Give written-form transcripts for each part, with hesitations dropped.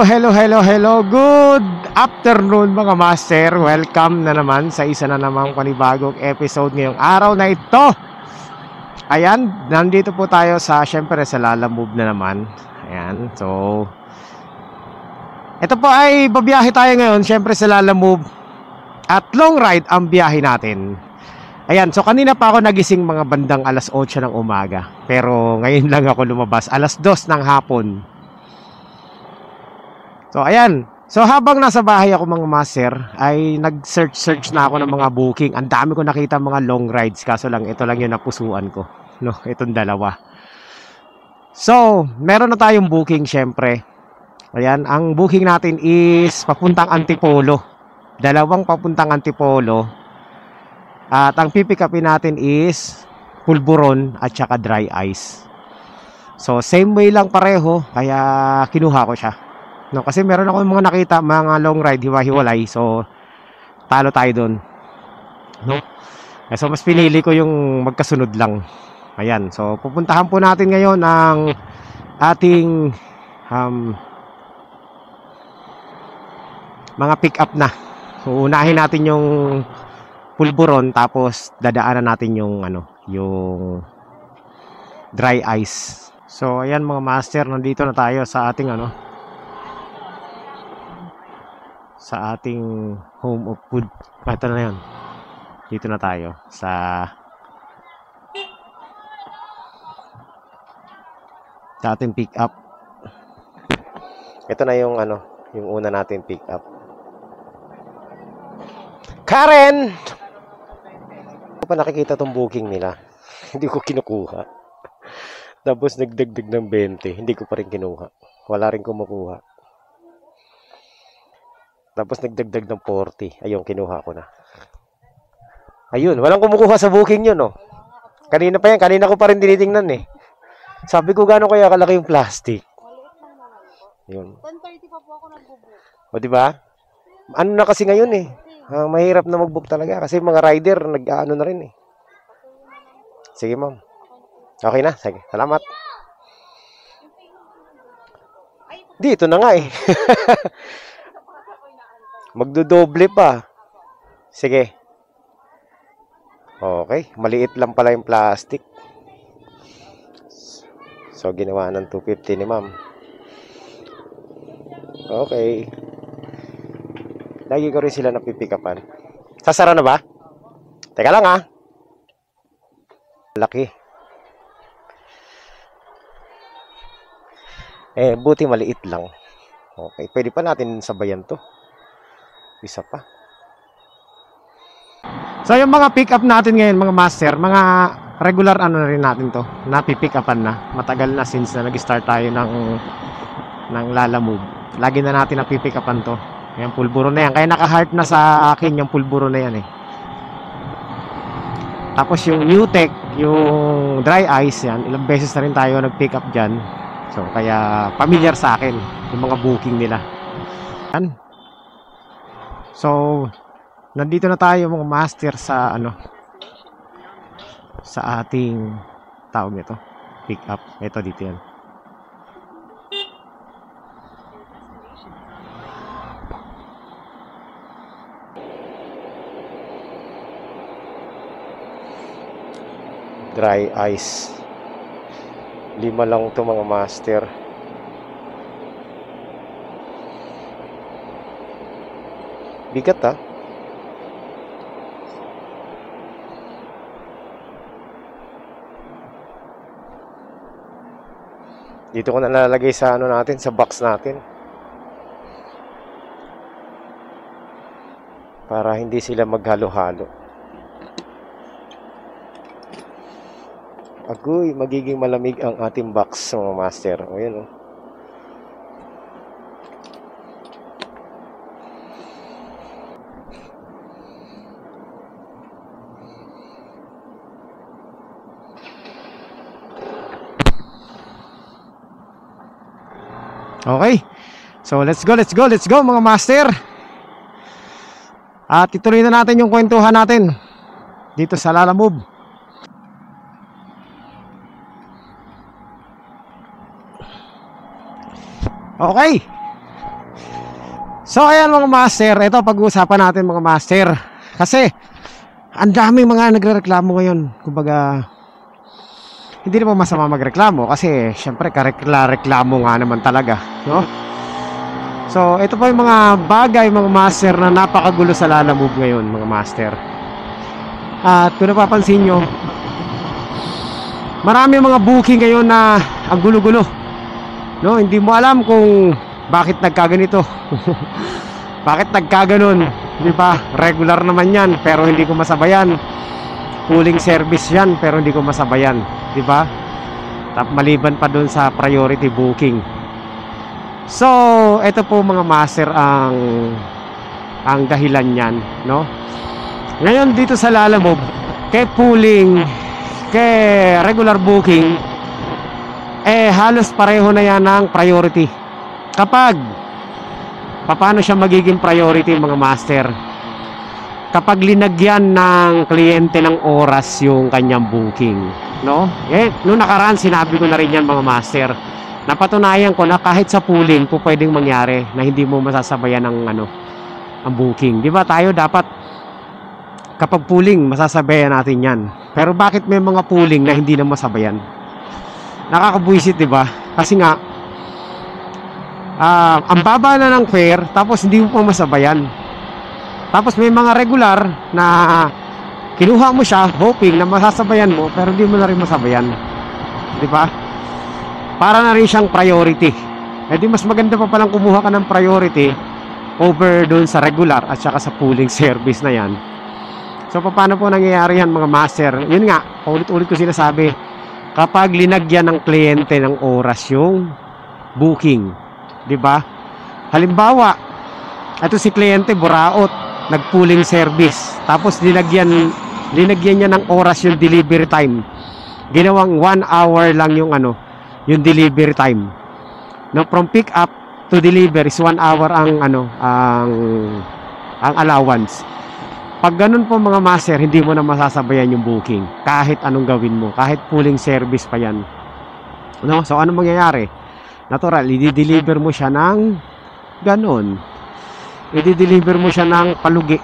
Hello. Good afternoon mga master. Welcome na naman sa isa na namang panibagong episode ngayong araw na ito. Ayan, nandito po tayo syempre sa Lalamove na naman. Ayan, so ito po ay babiyahe tayo ngayon syempre sa Lalamove. At long ride ang biyahe natin. Ayan, so kanina pa ako nagising mga bandang alas 8 ng umaga. Pero ngayon lang ako lumabas, alas 2 ng hapon. So ayan, so habang nasa bahay ako mga master, ay nag-search na ako ng mga booking. Ang dami ko nakita mga long rides, kaso lang ito lang yung napusuan ko, no, itong dalawa. So meron na tayong booking syempre. Ayan, ang booking natin is papuntang Antipolo. Dalawang papuntang Antipolo. At ang pipick upin natin is Pulburon at saka Dry Ice. So same way lang pareho, kaya kinuha ko siya. No, kasi meron ako mga nakita mga long ride hiwa-hiwalay, so talo tayo doon. No? So mas pinili ko yung magkasunod lang. Ayan, so pupuntahan po natin ngayon ang ating mga pick up na. So unahin natin yung Pulburon, tapos dadaanan natin yung yung Dry Ice. So ayan mga master, nandito na tayo sa ating sa ating home of food. Ito na yun. Dito na tayo sa ating pick up. Ito na yung yung una natin pick up. Karen! Hindi ko pa nakikita tong booking nila. Hindi ko kinukuha. Tapos nagdagdag ng 20. Hindi ko pa rin kinuha. Wala rin kumukuha. Tapos nagdagdag ng 40. Ayun, kinuha ko na. Ayun, walang kumukuha sa booking yun, no? Kanina pa yan. Kanina ko pa rin tinitingnan, eh. Sabi ko, gano'n kaya kalaki yung plastic? Ayun. 10:30 pa po ako nag-book. O, diba? Ano na kasi ngayon, eh. Mahirap na mag-book talaga. Kasi mga rider, nag-ano na rin, eh. Sige, ma'am. Okay na? Sige. Salamat. Dito na nga, eh. Magdodoble pa. Sige. Okay. Maliit lang pala yung plastic. So, ginawa ng 250 ni ma'am. Okay. Lagi ko rin sila napipikapan. Sasara na ba? Teka lang, Laki. Buti maliit lang. Okay. Pwede pa natin sabayan to. Isa pa. So yung mga pick up natin ngayon mga master, mga regular na rin natin to. Napipick upan na. Matagal na since na nag-start tayo ng Lalamove. Lagi na natin napipick upan to. Yung Pulburon na yan. Kaya naka-heart na sa akin yung Pulburon na yan, eh. Tapos yung Newtek, yung Dry Ice yan, ilang beses na rin tayo nag-pick up dyan. So kaya familiar sa akin yung mga booking nila. Yan. So, nandito na tayo mga master sa sa ating tawag nito, pick up. Ito dito yan. Dry Ice. 5 lang to mga master. Bigat, Dito ko na nalalagay sa natin, sa box natin. Para hindi sila maghalo-halo. Agoy, magiging malamig ang ating box mga master. O yun, Okay. So let's go mga master. At ituloy na natin yung kwentuhan natin dito sa Lalamove. Okay. So ayan mga master, ito pag-uusapan natin mga master. Kasi ang daming mga nagrereklamo ngayon. Kumbaga, hindi naman masama magreklamo kasi syempre kareklamo nga naman talaga, no? So ito pa yung mga bagay mga master na napakagulo sa Lalamove ngayon mga master. At kung napapansin nyo, marami mga booking ngayon na ang gulo-gulo, no? Hindi mo alam kung bakit nagkaganito. Bakit nagkaganon, di ba? Regular naman yan pero hindi ko masabayan. Pooling service yan pero hindi ko masabayan, di ba? Maliban pa dun sa priority booking. So ito po mga master ang dahilan niyan, no? Ngayon dito sa Lalamove, kay pooling, kay regular booking, halos pareho na yan ng priority. Paano siya magiging priority mga master? Kapag linagyan ng kliyente ng oras yung kanyang booking, no? Noong nakaraan sinabi ko na rin yan mga master. Napatunayan ko na kahit sa pooling po pwedeng mangyari na hindi mo masasabayan ang booking. Di ba tayo dapat kapag pooling masasabayan natin yan. Pero bakit may mga pooling na hindi na masabayan? Nakakabuisit, di ba? Kasi nga ang baba na ng fare tapos hindi mo pa masabayan. Tapos may mga regular na kinuha mo siya hoping na masasabayan mo pero hindi mo na rin masabayan. Di ba? Para na rin siyang priority. Di mas maganda pa palang kumuha ka ng priority over doon sa regular at saka sa pooling service na yan. So paano po nangyayari yan mga master? Yun nga, ulit-ulit ko sinasabi, kapag linagyan ng kliyente ng oras yung booking, di ba? Halimbawa, ito si kliyente buraot, nag-pooling service, tapos linagyan niya ng oras yung delivery time. Ginawang 1 hour lang yung yung delivery time. No, from pick up to deliver is 1 hour ang allowance. Pag ganun po mga master, hindi mo na masasabayan yung booking kahit anong gawin mo, kahit pooling service pa yan. No? So ano mangyayari? Natural, i-deliver mo siya ng ganun. I-deliver mo siya ng palugi.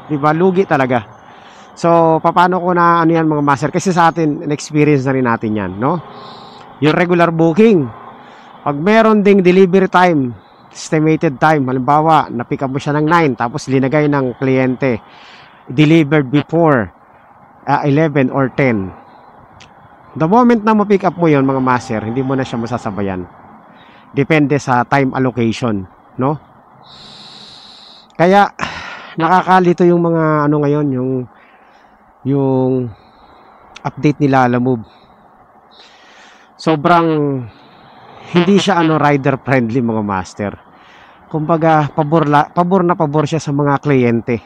Diba? Lugi talaga. So paano ko na yan mga master? Kasi sa atin, experience na rin natin yan, no? Yung regular booking, pag meron ding delivery time, estimated time, halimbawa na-pick up mo siya ng 9 tapos linagay ng kliyente delivered before 11 or 10, the moment na ma-pick up mo yon mga master, hindi mo na siya masasabayan. Depende sa time allocation, no? Kaya nakakalito yung mga ngayon, yung update nila Lalamove. Sobrang hindi siya rider friendly mga master. Kumbaga pabor siya sa mga kliyente.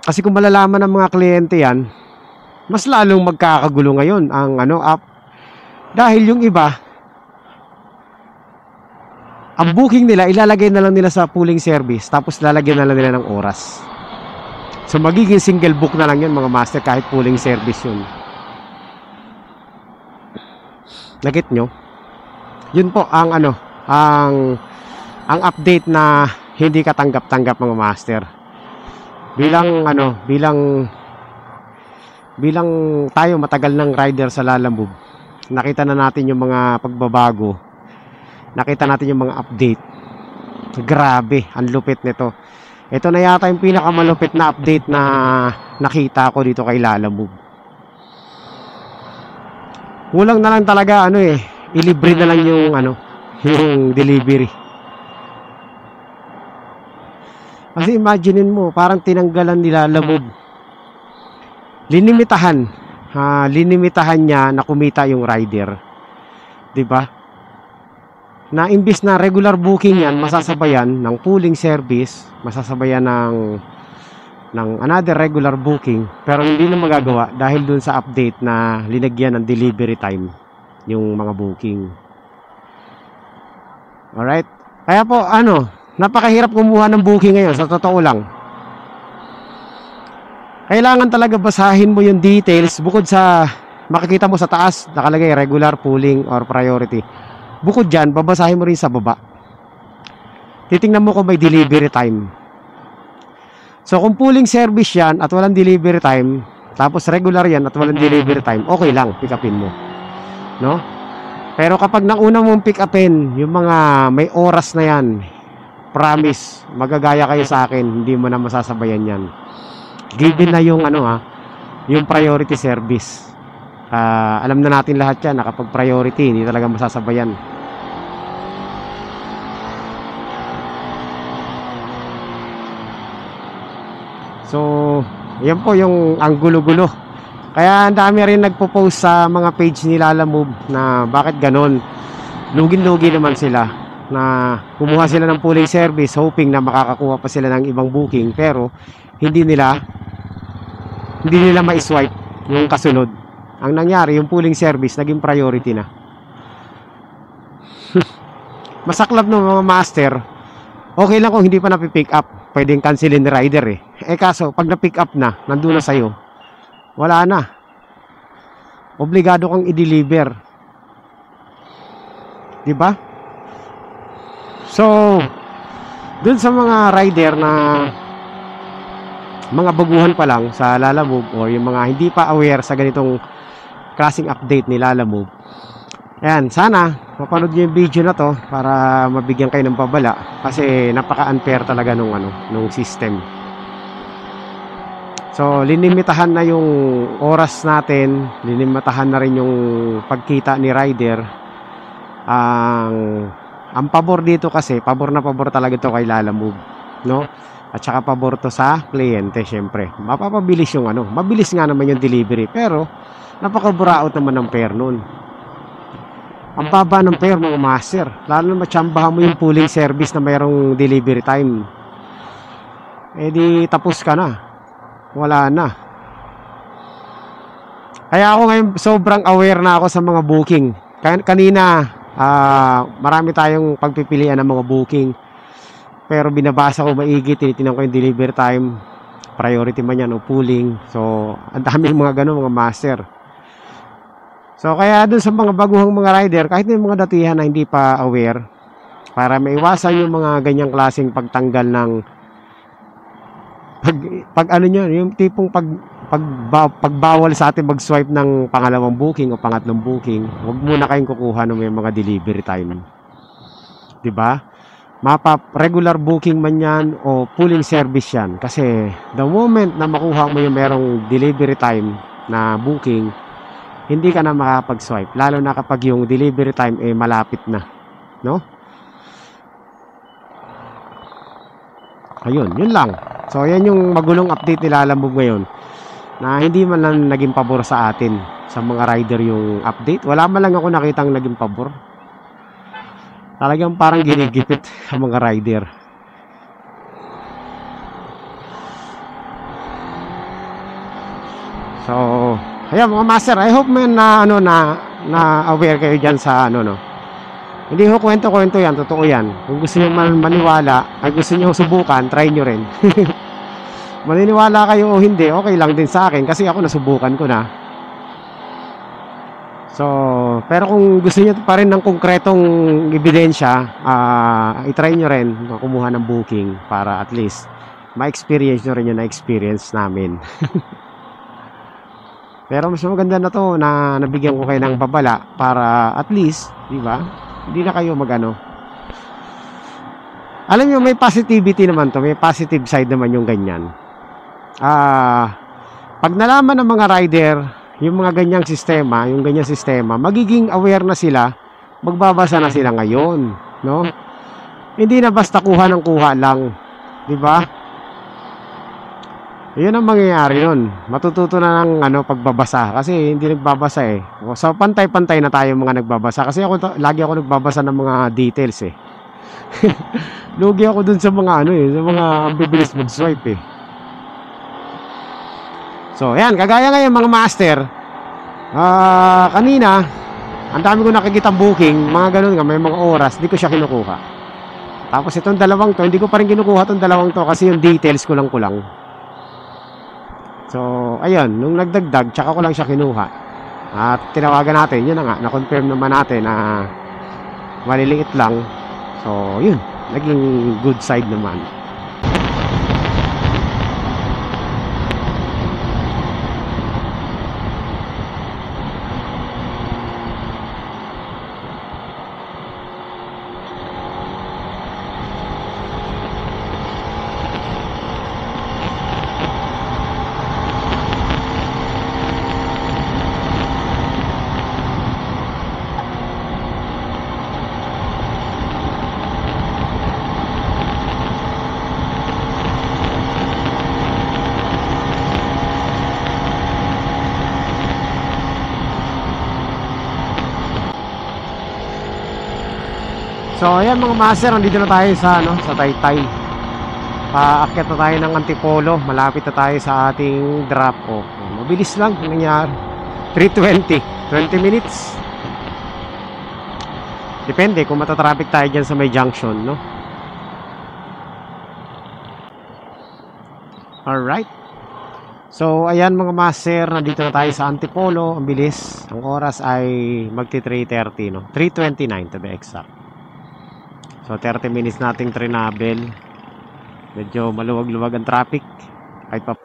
Kasi kung malalaman ng mga kliyente yan, mas lalong magkakagulo ngayon ang app. Dahil yung iba, ang booking nila ilalagay na lang nila sa pooling service tapos lalagyan na lang nila ng oras. So magiging single book na lang yun mga master kahit pooling service yun. Nagit nyo? Yun po ang ang update na hindi katanggap-tanggap mga master. Bilang tayo matagal ng rider sa Lalamove, nakita na natin yung mga pagbabago. Nakita natin yung mga update. Grabe, ang lupit nito. Ito na yata yung pinakamalupit na update na nakita ko dito kay Lalamove. Kulang na lang talaga ilibre na lang yung yung delivery. Kasi imaginein mo, parang tinanggalan nila Lalamove. Linimitahan niya na kumita yung rider. 'Di ba? Na imbis na regular booking yan, masasabayan ng pooling service, masasabayan ng another regular booking, pero hindi na magagawa dahil dun sa update na linagyan ng delivery time yung mga booking. Alright? Kaya po napakahirap kumuha ng booking ngayon, sa totoo lang. Kailangan talaga basahin mo yung details bukod sa makikita mo sa taas nakalagay regular, pooling or priority. Bukod dyan, babasahin mo rin sa baba. titingnan mo kung may delivery time. So kung pooling service yan at walang delivery time, tapos regular yan at walang delivery time, okay lang, pick upin mo, no? Pero kapag nauna mong pick upin yung mga may oras na yan, promise, magagaya kayo sa akin, hindi mo na masasabayan yan. Given na yung yung priority service. Alam na natin lahat yan na kapag priority, hindi talaga masasabayan. So, yan po yung ang gulo-gulo. Kaya ang dami rin nagpo-post sa mga page ni Lalamove na bakit ganon. Lugin-lugi naman sila na kumuha sila ng pooling service hoping na makakakuha pa sila ng ibang booking, pero hindi nila ma-swipe yung kasunod. Ang nangyari, yung pooling service naging priority na. Masaklap ng mga master. Okay lang kung hindi pa na-pick up, pwedeng cancelin ni rider eh. Kaso pag na-pick up na, nandun na sa'yo, wala na. Obligado kang i-deliver. Diba? So, dun sa mga rider na mga baguhan pa lang sa Lalamove or yung mga hindi pa aware sa ganitong klaseng update ni Lalamove, ayan, sana mapanood nyo yung video na to para mabigyan kayo ng pabala kasi napaka-unfair talaga nung system. So, linimitahan na yung oras natin, linimitahan na rin yung pagkita ni rider. Ang pabor dito kasi, pabor na pabor talaga ito kay Lalamove, no? At saka pabor to sa kliyente, syempre. Mapapabilis yung mabilis nga naman yung delivery, pero napakaburaot naman ng fare nun. Ang baba ng fare, mga master. Lalo na matsambahan mo yung pooling service na mayroong delivery time. Di tapos ka na. Wala na. Kaya ako ngayon sobrang aware na ako sa mga booking. Kanina marami tayong pagpipilian ng mga booking, pero binabasa ko maigi, tinitingnan ko yung delivery time, priority man yan o pooling. So ang dami mga ganun, mga master. So kaya dun sa mga baguhang mga rider, kahit yung mga datihan na hindi pa aware, para maiwasan yung mga ganyang klaseng pagtanggal ng yung tipong pagbawal sa atin mag-swipe ng pangalawang booking o pangatlong booking, huwag muna kayong kukuha ng may mga delivery time. 'Di ba? Regular booking man yan o pooling service yan, kasi the moment na makuha mo yung merong delivery time na booking, hindi ka na makapag-swipe, lalo na kapag yung delivery time malapit na, no? Ayun, yun lang. So yan yung magulong update ni Lalamove ngayon, na hindi man lang naging pabor sa atin, sa mga rider yung update. Wala man lang ako nakitang naging pabor. Talagang parang ginigipit ang mga rider. So ayan mga master, I hope man na aware kayo dyan sa Hindi ho kwento-kwento yan, totoo yan. Kung gusto nyo maniwala, ay gusto nyo subukan, try nyo rin. Maniniwala kayo o hindi, okay lang din sa akin kasi ako nasubukan ko na. So, pero kung gusto nyo pa rin ng konkretong ebidensya, i-try nyo rin kumuha ng booking para at least ma-experience nyo rin yung na-experience namin. Pero mas maganda na to na nabigyan ko kayo ng babala para at least, di ba, hindi na kayo alam nyo, may positivity naman to, may positive side naman yung ganyan. Pag nalaman ng mga rider yung mga ganyang sistema, magiging aware na sila, magbabasa na sila ngayon, no? Hindi na basta kuha ng kuha lang, di ba? Yun ang mangyayari nun. Matututo na ng pagbabasa. Kasi hindi nagbabasa eh. So pantay-pantay na tayo mga nagbabasa. Kasi lagi ako nagbabasa ng mga details eh. Lugi ako dun sa mga sa mga bibilis mag-swipe eh. So ayan, kagaya ngayon mga master. Kanina, ang dami ko nakikitang booking, mga ganun nga, may mga oras, di ko siya kinukuha. Tapos itong dalawang to, hindi ko pa rin kinukuha itong dalawang to kasi yung details kulang. So, ayun, nung nagdagdag, tsaka ko lang siya kinuha. At tinawagan natin, yun na nga, na-confirm naman natin na maliliit lang. So, yun, naging good side naman. So ayan mga master, nandito na tayo sa sa Taytay. Paakyat na tayo ng Antipolo, malapit na tayo sa ating drop off. Mabilis lang nangyari. 3:20, 20 minutes. Depende kung matatraffic tayo dyan sa may junction, no? Alright. So ayan mga master, nandito na tayo sa Antipolo. Ang bilis. Ang oras ay magti 3:30, no? 3:29 to be exact. So 30 minutes nating travel. Medyo maluwag-luwag ang traffic.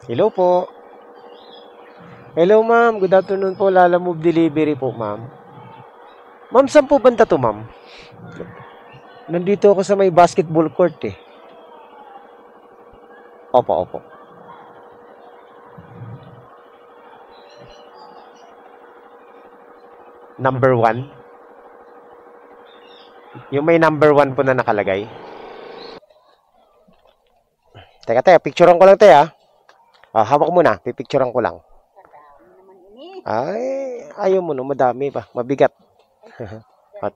Hello po. Hello ma'am, good afternoon po. Lala Move Delivery po ma'am. Ma'am, saan po banda to ma'am? Nandito ako sa may basketball court eh. Opo. Number 1. Yung may number 1 po na nakalagay. Teka, picturean ko lang tayo hawak mo na, pipicturean ko lang. Ay, ayaw mo no, madami pa, mabigat.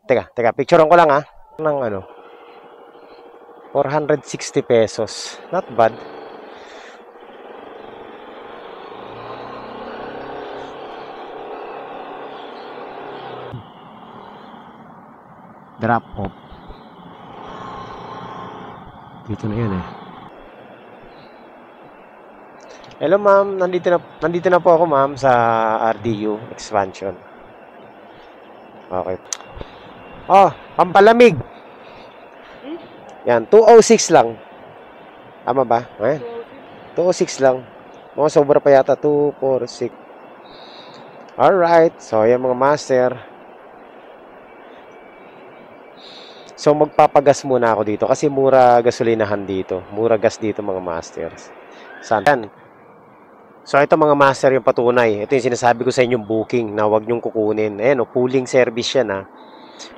Teka, picturean ko lang ng 460 pesos. Not bad. Drop off. Dito na yun eh. Hello ma'am, nandito na po ako ma'am sa RDU expansion. Okay. Pampalamig. Yan, 206 lang. Tama ba? 206 lang. Mga sobra pa yata, 246. Alright, so yan mga master. So magpapagas muna ako dito kasi mura gasolinahan dito. Mura gas dito mga masters. Saan? So ito mga master yung patunay. Ito yung sinasabi ko sa inyong booking na huwag nyong kukunin. Ayan pooling service yan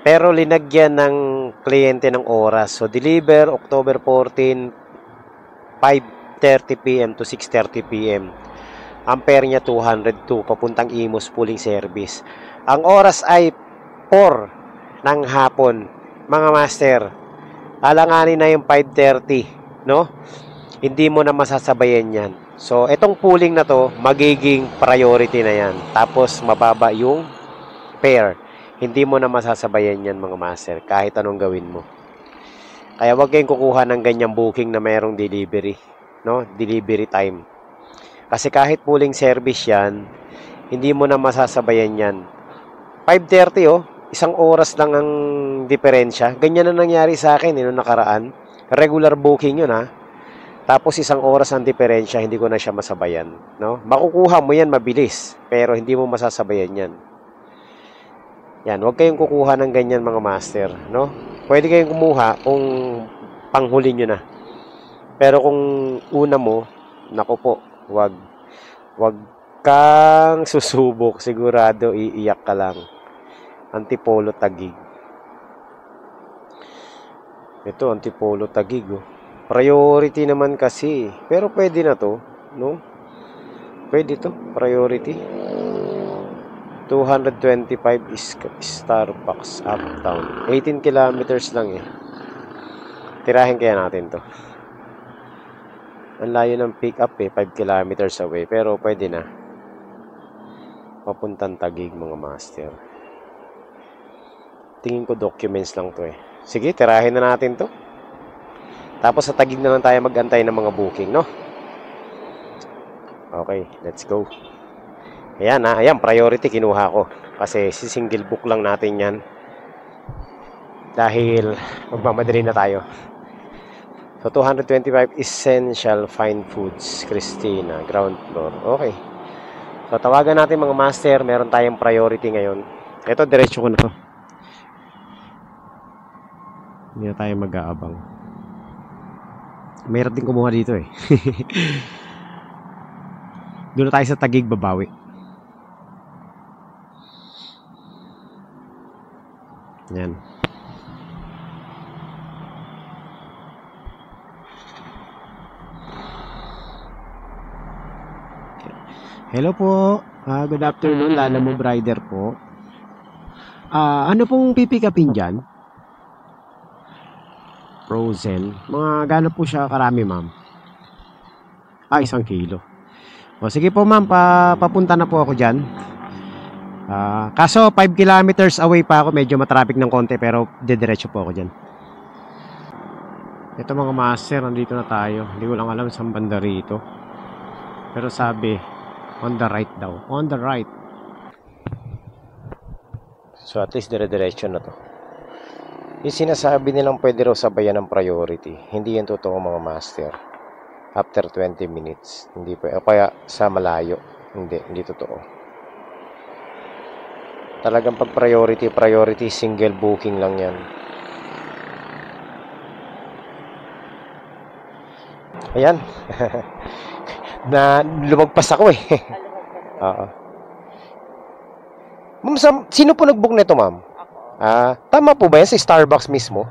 Pero linagyan ng kliyente ng oras. So deliver October 14, 5:30 PM to 6:30 PM. Ampere niya 202 papuntang Imus pooling service. Ang oras ay 4 ng hapon. Mga master, alanganin na yung 5:30, no? Hindi mo na masasabayan yan. So, itong pooling na to, magiging priority na yan. Tapos, mababa yung fare. Hindi mo na masasabayan yan, mga master, kahit anong gawin mo. Kaya wag kayong kukuha ng ganyang booking na mayroong delivery, no? Delivery time. Kasi kahit pooling service yan, hindi mo na masasabayan yan. 5:30, isang oras lang ang diferensya. Ganyan na nangyari sa akin noong nakaraan. Regular booking yun Tapos isang oras ang diferensya, hindi ko na siya masabayan, no? Makukuha mo yan mabilis, pero hindi mo masasabayan yan. Yan, huwag kayong kukuha ng ganyan mga master, no? Pwede kayong kumuha kung panghuli nyo na. Pero kung una mo, naku po, wag kang susubok, sigurado iiyak ka lang. Antipolo Taguig. Ito, Antipolo Taguig, Priority naman kasi. Pero pwede na to, no? Pwede to, priority. 225 is Starbucks Uptown. 18 kilometers lang Tirahin kaya natin to. Ang layo ng pick up 5 kilometers away. Pero pwede na. Papuntang Taguig mga master. Tingin ko documents lang to Sige, tirahin na natin to. Tapos sa Taguig na lang tayo mag-antay ng mga booking, no? Okay, let's go. Ayan ayan, priority kinuha ko. Kasi si single book lang natin yan. Dahil magmamadali na tayo. So, 225 Essential Fine Foods, Christina, ground floor. Okay. So, tawagan natin mga master. Meron tayong priority ngayon. Ito, diretso ko na to. Hindi na tayo mag-aabang. Mayroon din kumuha dito eh. Doon na tayo sa Taguig, babawi. Yan. Hello po. Good afternoon. Lala mo Brider po. Ano pong pipick upin dyan? Frozen. Mga gano'n po siya karami, ma'am? 1 kilo. O, sige po, ma'am. Papunta na po ako dyan. Kaso 5 kilometers away pa ako. Medyo matraffic ng konti pero didiretso po ako dyan. Ito mga master, nandito na tayo. Hindi ko lang alam saan banda rito. Pero sabi, on the right daw. On the right. So at least dire-diretso na to. Yung sinasabi nilang pwede raw sabayan ng priority. Hindi yan totoo mga master. After 20 minutes. Hindi pwede. O kaya sa malayo. Hindi totoo. Talagang pag priority, single booking lang yan. Ayan. Na lumagpas ako eh. Oo. Ma'am, sino po nag-book nito, ma'am? Ako. Tama po ba yan sa Starbucks mismo?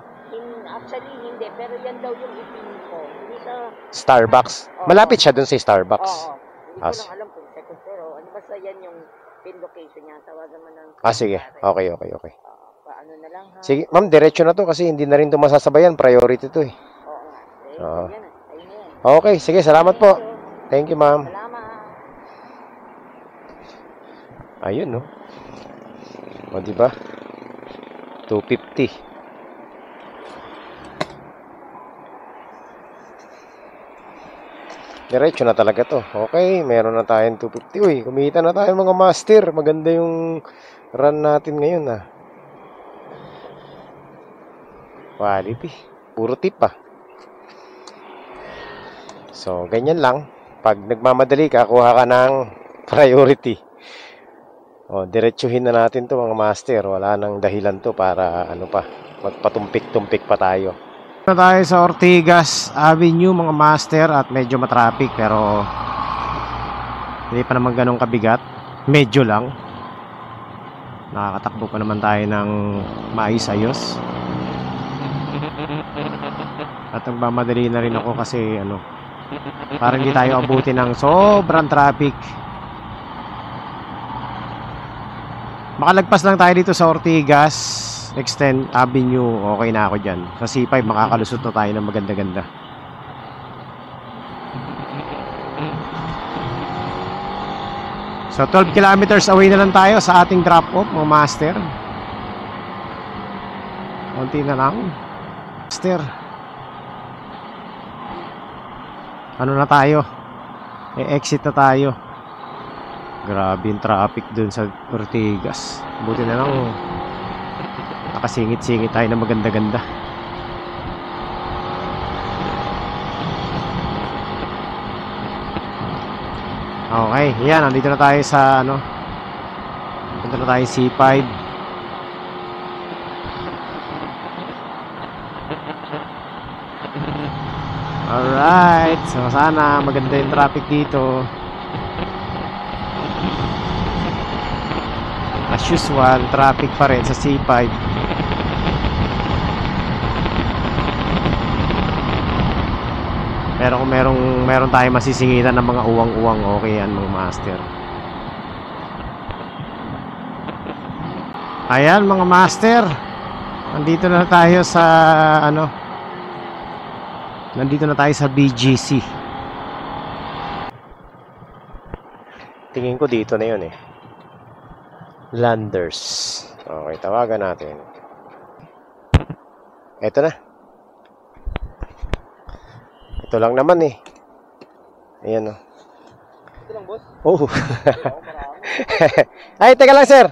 Actually, hindi. Pero yan daw yung ipin ko. Hindi sa... Starbucks? Oo. Malapit siya dun sa Starbucks. Oo. Hindi ko lang alam kung second floor o ano. Basta yan yung pin location niya. Tawagan mo ng... Sige. Okay. Ano na lang ha? Sige, ma'am, diretso na to kasi hindi na rin ito masasabayan. Priority to eh. Oo. Oo. Yan. Ayun na yan. Okay, sige. Salamat po. Thank you, ma'am. Salamat. Ayun, no? O, diba? 250. Diretso na talaga to. Okay, meron na tayong 250. Uy, kumita na tayo mga master. Maganda yung run natin ngayon, ah. Quality. Puro tip, ah. So, ganyan lang. Pag nagmamadali ka, kuha ka ng priority. O, diretsuhin na natin to mga master. Wala nang dahilan to para ano pa, magpatumpik-tumpik pa tayo. Na tayo sa Ortigas Avenue mga master at medyo matraffic pero hindi pa naman ganun kabigat. Medyo lang. Nakakatakbo pa naman tayo ng maayos-ayos. At nagmamadali na rin ako kasi ano, para hindi tayo abutin ng sobrang traffic. Makalagpas lang tayo dito sa Ortigas Extend Avenue. Okay na ako dyan. Sa C5 makakalusot na tayo ng maganda-ganda. So 12 kilometers away na lang tayo sa ating drop-off mga master. Konti na lang master. Ano na tayo? E-exit na tayo. Grabe yung traffic dun sa Ortigas. Buti na lang nakasingit-singit tayo na maganda-ganda. Okay, yan, nandito na tayo sa ano, punta na tayo C5. Alright, so sana maganda yung traffic dito. As usual, traffic pa rin sa C5. Pero kung meron tayong masisingitan ng mga uwang-uwang, okay yan mga master. Ayan mga master, nandito na tayo sa ano, nandito na tayo sa BGC. Tingin ko dito na yun eh. Landers. Okay, tawagan natin. Ito na. Ito lang naman eh. Ayan o. Ito lang, boss? Oh. Ay, teka lang sir.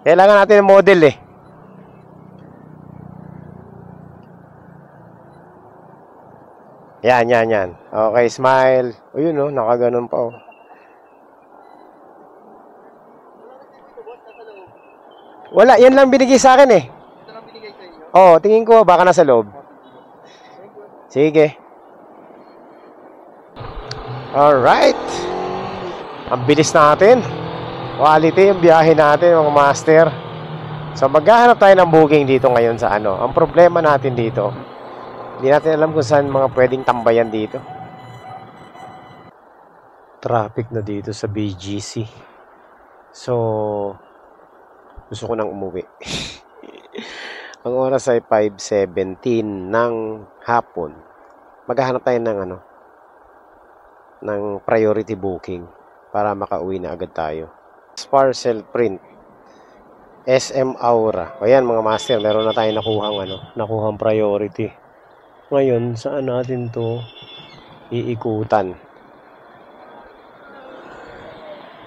Kailangan natin ng model eh. Yan, yan, yan. Okay, smile. Ayun, oh, nakaganon pa, oh. Wala, yan lang binigay sa akin, eh. Ito lang binigay sa inyo. Oo, tingin ko, baka nasa loob. Sige. Alright. Ang bilis natin. Quality yung biyahe natin, mga master. So, maghahanap tayo ng booking dito ngayon sa ano. Ang problema natin dito, hindi natin alam kung saan mga pwedeng tambayan dito. Traffic na dito sa BGC. So, gusto ko nang umuwi. Ang oras ay 5:17 ng hapon. Maghahanap tayo ng ano, ng priority booking para makauwi na agad tayo. Parcel print. SM Aura. Ayan mga master, meron na tayong nakuhang priority. Ngayon, saan natin to iikutan?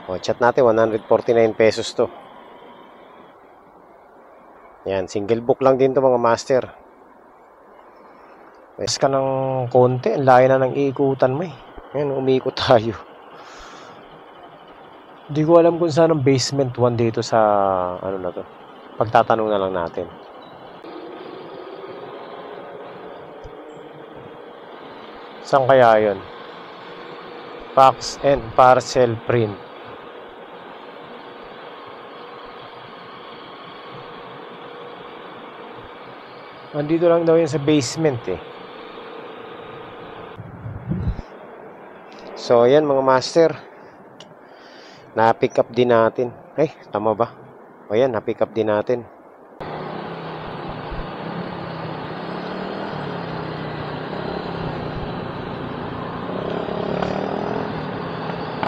O, chat natin, 149 pesos to. Yan, single book lang din to mga master. Pwes ka ng konti, ang layo na ng iikutan mo eh. Yan, umiikot tayo. Hindi ko alam kung saan ang basement 1 dito sa ano na to. Pagtatanong na lang natin. Saan kaya yun? Fax and parcel print. Andito lang daw yun sa basement eh. So ayan mga master, na-pick up din natin. Ay, tama ba? O yan, na-pick up din natin.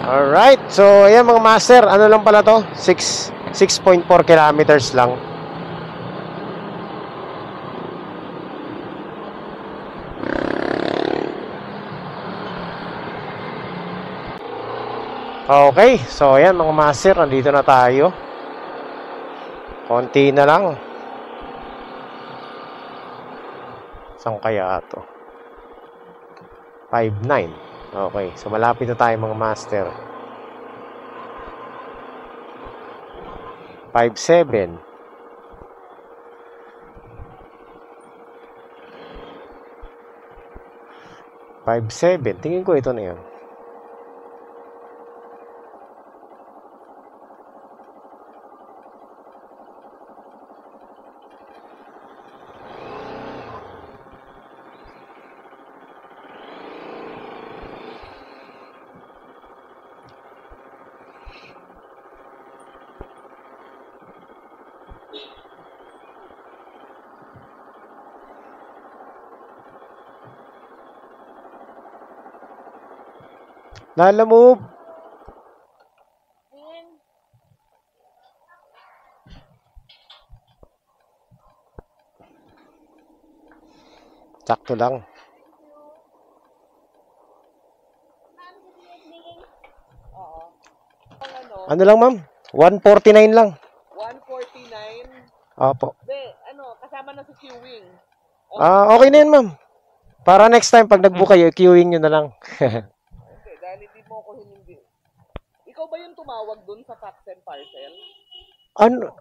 Alright, so ayan mga master, ano lang pala to? 6.4 kilometers lang. Okay, so ayan mga master, nandito na tayo. Konti na lang. Saan kaya ito? 5.9. Okay, so malapit na tayo mga master. 5.7. 5.7. Tingin ko ito na yun. Lalamove. Sakto lang. Ano lang ma'am? 149 lang. 149. Opo. Kasama na sa queuing. Okay na yun ma'am. Para next time pag nag-book kayo, queuing nyo na lang. Okay, dahil hindi mo ako hindi. Ikaw ba yung tumawag dun sa fax and parcel? Ano?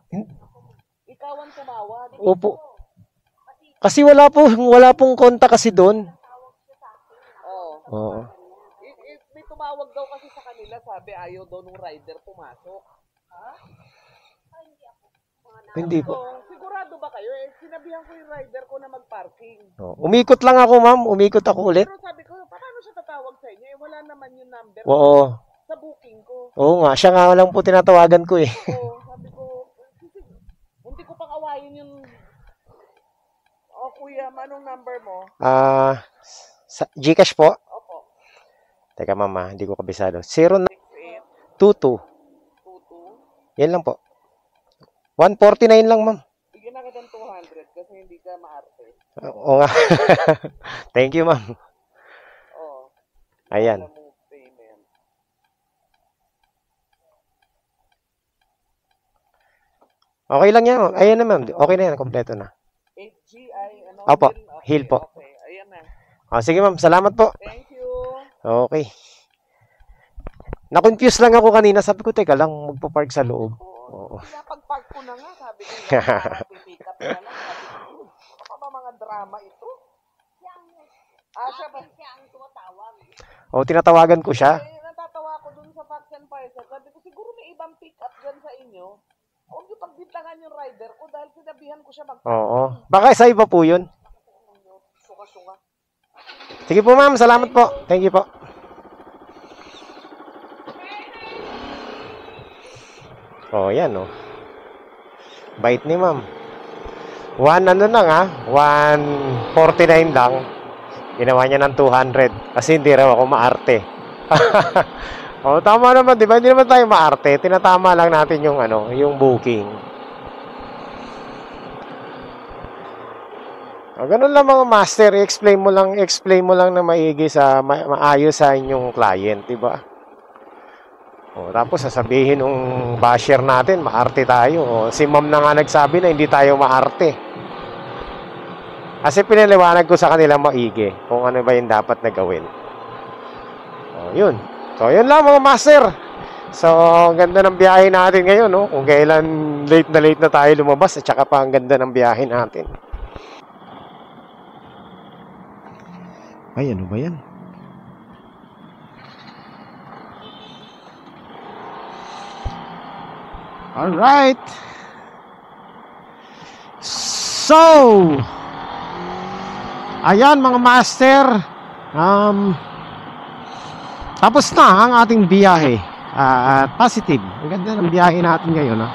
Ikaw ang tumawag? Opo. Kasi wala pong kontak kasi doon. Oo. May tumawag daw kasi sa kanila, sabi ayaw daw nung rider pumasok. Ha? Hindi po. So, sigurado ba kayo? Sinabihan ko yung rider ko na mag-parking. Umikot lang ako ma'am, umikot ako ulit. Pero sabi ko, paano siya tatawag sa inyo? Wala naman yung number Oo. sa booking ko. Oo nga, siya nga lang po tinatawagan ko eh. Oo, sabi ko, hindi ko pang awayin yung... Oh, kuya, anong number mo? Gcash po? Opo. Teka mama, hindi ko kabisado. 0922. 22. Yan lang po. 149 lang ma'am. Bigyan na kita ng 200 kasi hindi ka maarte. Oo nga. Thank you ma'am. Oo. Ayan. Payment. Okay lang yan. Ayan na ma'am. Okay na yan. Kompleto na. HGI, ano? Opo. Okay, Hill po. Okay, ayan na. Sige ma'am, salamat po. Thank you. Okay. Na-confuse lang ako kanina. Sabi ko, teka lang, magpa-park sa loob. Oo. Pinapag-park ko na nga, sabi ko, pipick up na lang. Sabi ko, ano ba mga drama ito? Siya ba? Siya ang tumatawag. Tinatawagan ko siya. Natatawa ko dun sa Parks and Parcel. Sabi ko, siguro may ibang pick up dyan sa inyo. Huwag niyo pagbintangan yung rider ko dahil sinabihan ko siya Oo. Baka sa iba po yun. Sunga-sunga. Sige po ma'am, salamat po. Thank you po. Yan Bait ni ma'am. 149 lang. Ginawa niya ng 200 kasi hindi raw ako maarte. Tama naman, 'di ba? Hindi naman tayo maarte. Tinatama lang natin yung yung booking. Ganun lang mga master, explain mo lang na maigi sa maayos sa inyong client, 'di ba? Tapos sasabihin ng basher natin, maarte tayo. Si ma'am na nga nagsabi na hindi tayo maarte. Kasi pinaliwanag ko sa kanila maigi kung ano ba yung dapat na gawin. Yun. So, yun lang mga master. So, ang ganda ng biyahe natin ngayon, no? Kung kailan late na tayo lumabas, at saka pa ang ganda ng biyahe natin. Ay, ano ba yan? Alright. So, ayan mga master. Tapos na ang ating biyahe. Positive. Ang ganda ng biyahe natin ngayon, ha?